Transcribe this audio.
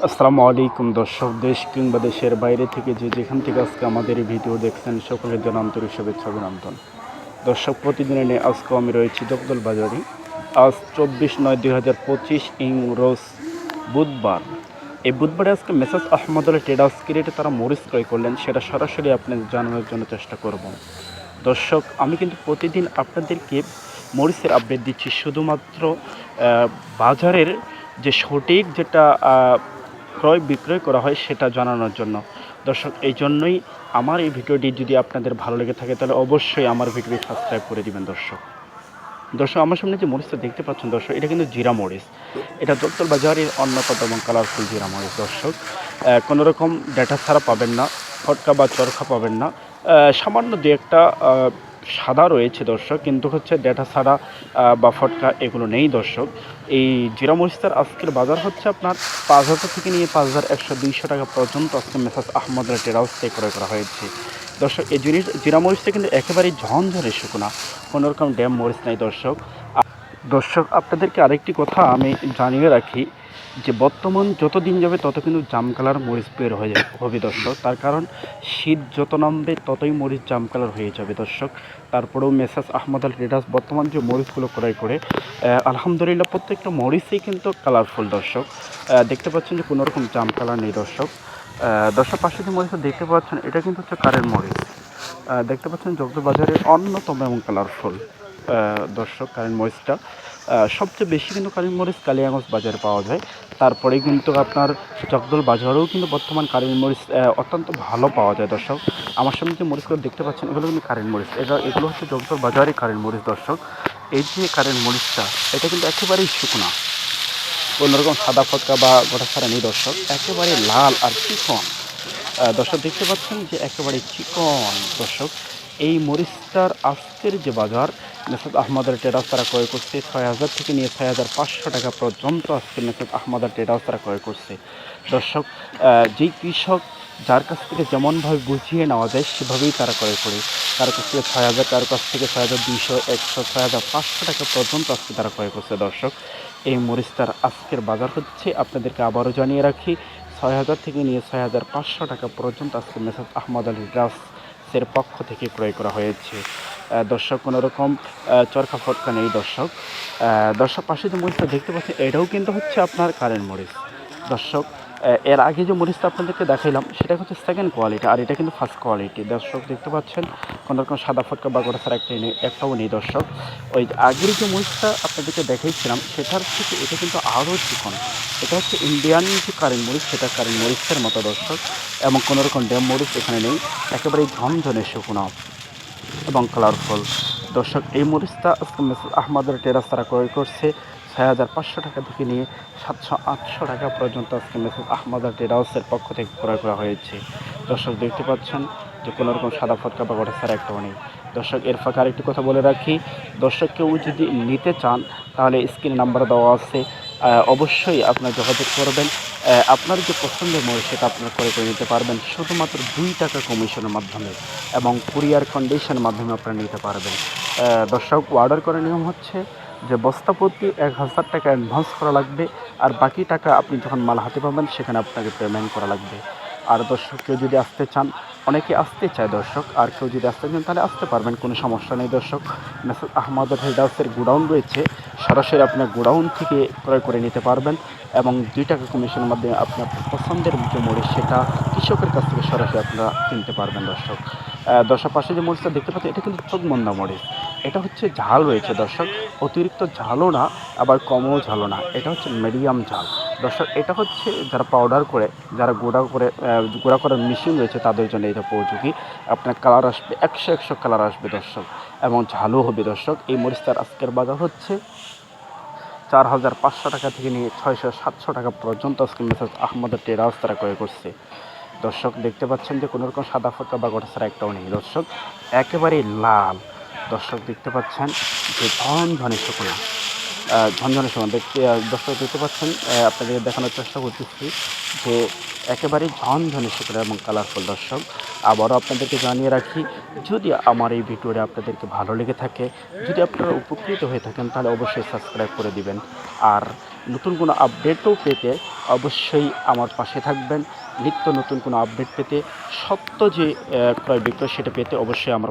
আসসালামু আলাইকুম দর্শক, দেশ কিংবা দেশের বাইরে থেকে যেখান থেকে আজকে আমাদের এই ভিডিও দেখছেন সকলের জন্য আন্তরিক শুভেচ্ছা অভিনন্দন। দর্শক, প্রতিদিনের নিয়ে আজকেও আমি রয়েছি জগদল বাজারে। আজ 24/9/2025 রোজ বুধবার। এই বুধবারে আজকে মেসাজ আহমদ আলী ট্রেডার্স কি রেটে তারা মরিচ ক্রয় করলেন সেটা সরাসরি আপনাদের জানানোর জন্য চেষ্টা করব। দর্শক, আমি কিন্তু প্রতিদিন আপনাদেরকে মরিচের আপডেট দিচ্ছি শুধুমাত্র বাজারের যে সঠিক যেটা ক্রয় বিক্রয় করা হয় সেটা জানানোর জন্য। দর্শক, এই জন্যই আমার এই ভিডিওটি যদি আপনাদের ভালো লেগে থাকে তাহলে অবশ্যই আমার ভিডিওটি সাবস্ক্রাইব করে দিবেন। দর্শক, আমার সামনে যে মরিচটা দেখতে পাচ্ছেন দর্শক, এটা কিন্তু জিরা মরিচ। এটা জগদল বাজারের অন্যতম এবং কালারফুল জিরা মরিচ। দর্শক, কোনো রকম ডেটা ছাড়া পাবেন না, ফটকা বা চরখা পাবেন না। সামান্য দু একটা সাদা রয়েছে দর্শক, কিন্তু হচ্ছে ডেটা ছাড়া বা ফটকা এগুলো নেই দর্শক। এই জিরা মরিচটার আজকের বাজার হচ্ছে আপনার 5,000 থেকে নিয়ে 5,100-200 টাকা পর্যন্ত আজকে মেসাজ আহমদ ট্রেডার্স থেকে ক্রয় করা হয়েছে। দর্শক, এই জিরা মরিচটা কিন্তু একেবারেই ঝনঝনে শুকনা, কোনো রকম ড্যাম মরিচ নাই দর্শক। দর্শক, আপনাদেরকে আরেকটি কথা আমি জানিয়ে রাখি যে বর্তমান যত দিন যাবে তত কিন্তু জাম কালার মরিচ বের হয়ে হবে দর্শক। তার কারণ শীত যত নামবে ততই মরিচ জাম কালার হয়ে যাবে দর্শক। তারপরেও মেসাজ আহমদ আল ট্রেডার্স বর্তমান যে মরিচগুলো ক্রয় করে আলহামদুলিল্লাহ প্রত্যেকটা মরিচই কিন্তু কালারফুল দর্শক। দেখতে পাচ্ছেন যে কোনো রকম জাম কালার নেই দর্শক। দর্শক, পাশে যে মরিচটা দেখতে পাচ্ছেন এটা কিন্তু হচ্ছে কারেন্ট মরিচ। দেখতে পাচ্ছেন জগদল বাজারের অন্যতম এবং কালারফুল দর্শক কারেন্ট মরিচটা। সবচেয়ে বেশি কিন্তু কারেন্ট মরিচ কালিয়াগঞ্জ বাজারে পাওয়া যায়। তারপরেই কিন্তু আপনার জগদল বাজারেও কিন্তু বর্তমান কারেন্ট মরিচ অত্যন্ত ভালো পাওয়া যায় দর্শক। আমার সামনে যে মরিচগুলো দেখতে পাচ্ছেন এগুলো কিন্তু কারেন্ট মরিচ, এগুলো হচ্ছে জগদল বাজারে কারেন্ট মরিচ দর্শক। এই যে কারেন্ট মরিচটা এটা কিন্তু একেবারেই শুকনা, কোনোরকম সাদা ফটকা বা গোটা ছাড়া নেই দর্শক, একেবারে লাল আর চিকন। দর্শক, দেখতে পাচ্ছেন যে একেবারে চিকন দর্শক। এই মরিচটার আজকের যে বাজার মেসাজ আহমদের ট্রেডার্স তারা ক্রয় করছে 6,000 থেকে নিয়ে 6,500 টাকা পর্যন্ত আজকে মেসাজ আহমদের ট্রেডার্স তারা ক্রয় করছে দর্শক। যেই কৃষক যার কাছ থেকে যেমনভাবে বুঝিয়ে নেওয়া যায় সেভাবেই তারা ক্রয় করে। কারো কাছ থেকে 6,000, কারো কাছ থেকে 6,200, 100, 6,500 টাকা পর্যন্ত আজকে তারা ক্রয় করছে দর্শক। এই মরিচটার আজকের বাজার হচ্ছে, আপনাদেরকে আবারও জানিয়ে রাখি, 6,000 থেকে নিয়ে 6,500 টাকা পর্যন্ত আজকে মেসাজ আহমদ আলী ট্রেডার্সের পক্ষ থেকে ক্রয় করা হয়েছে দর্শক। কোনো রকম চরখা ফটকা নেই দর্শক। দর্শক, পাশে যে মরিচটা দেখতে পাচ্ছেন এটাও কিন্তু হচ্ছে আপনার কারেন্ট মরিচ দর্শক। এর আগে যে মরিচটা আপনাদেরকে দেখাইলাম সেটা হচ্ছে সেকেন্ড কোয়ালিটি, আর এটা কিন্তু ফার্স্ট কোয়ালিটি দর্শক। দেখতে পাচ্ছেন কোনো রকম সাদা ফটকা বা গোটা ছাড়া একটাও নেই দর্শক। ওই আগের যে মরিচটা আপনাদেরকে দেখাইছিলাম সেটার থেকে এটা কিন্তু আরও চিকন। এটা হচ্ছে ইন্ডিয়ান যে কারেন্ট মরিচ, সেটা কারেন্ট মরিচের মতো দর্শক, এবং কোনো রকম ড্যাম মরিচ এখানে নেই, একেবারেই ঝনঝনে শুকনো এবং কালারফুল দর্শক। এই মরিচটা আজকে মেসাজ আহমদের ট্রেডার্স তারা ক্রয় করছে 6,500 টাকা থেকে নিয়ে 700-800 টাকা পর্যন্ত আজকে মেসাজ আহমদের ট্রেডার্সের পক্ষ থেকে ক্রয় করা হয়েছে দর্শক। দেখতে পাচ্ছেন যে কোনো রকম সাদা ফটকা বা গোটা ছাড়া একটাও নেই দর্শক। এর ফাঁকে আরেকটি কথা বলে রাখি দর্শক, কেউ যদি নিতে চান তাহলে স্ক্রিনে নাম্বার দেওয়া আছে, অবশ্যই আপনার যোগাযোগ করবেন। আপনার যে পছন্দের মরিচ সেটা আপনার করে নিতে পারবেন শুধুমাত্র 2 টাকা কমিশনের মাধ্যমে, এবং কুরিয়ার কন্ডিশনের মাধ্যমে আপনারা নিতে পারবেন দর্শক। অর্ডার করার নিয়ম হচ্ছে যে বস্তা প্রতি 1,000 টাকা অ্যাডভান্স করা লাগবে, আর বাকি টাকা আপনি যখন মাল হাতে পাবেন সেখানে আপনাকে পেমেন্ট করা লাগবে। আর দর্শক, কেউ যদি আসতে চান, অনেকে আসতে চায় দর্শক, আর কেউ যদি আসতে চান তাহলে আসতে পারবেন, কোনো সমস্যা নেই দর্শক। মেসাজ আহমদ ট্রেডার্সের গোডাউন রয়েছে, সরাসরি আপনার গোডাউন থেকে ক্রয় করে নিতে পারবেন, এবং 2 টাকা কমিশনের মাধ্যমে আপনার পছন্দের যে মরিচ সেটা কৃষকের কাছ থেকে সরাসরি আপনারা কিনতে পারবেন দর্শক। দর্শক, পাশে যে মরিচটা দেখতে পাচ্ছেন এটা কিন্তু চোখমন্দা মরিচ। এটা হচ্ছে ঝাল রয়েছে দর্শক, অতিরিক্ত ঝালও না আবার কমও ঝালও না, এটা হচ্ছে মিডিয়াম ঝাল দর্শক। এটা হচ্ছে যারা পাউডার করে, যারা গুঁড়া করার মেশিন রয়েছে তাদের জন্য এটা উপযোগী। আপনার কালার আসবে 100 কালার আসবে দর্শক, এবং ঝালও হবে দর্শক। এই মরিচটার আজকের বাজার হচ্ছে 4,500 টাকা থেকে নিয়ে 600-700 টাকা পর্যন্ত আজকে মেসাজ আহমদের ট্রেডার্স তারা ক্রয় করছে দর্শক। দেখতে পাচ্ছেন যে কোনো রকম সাদা ফটকা বা গোটা ছাড়া একটাও নেই দর্শক, একেবারেই লাল দর্শক। দেখতে পাচ্ছেন যে ঝনঝনে শুকনো দর্শক দেখতে পাচ্ছেন, আপনাদের দেখানোর চেষ্টা করতেছি যে একেবারেই ঝনঝনে শুকনো এবং কালারফুল দর্শক। আবারও আপনাদেরকে জানিয়ে রাখি, যদি আমার এই ভিডিওটা আপনাদেরকে ভালো লেগে থাকে, যদি আপনারা উপকৃত হয়ে থাকেন তাহলে অবশ্যই সাবস্ক্রাইব করে দিবেন। আর নতুন কোনো আপডেটও পেতে অবশ্যই আমার পাশে থাকবেন। নিত্য নতুন কোনো আপডেট পেতে, সত্য যে ক্রয় বিক্রয় সেটা পেতে অবশ্যই আমার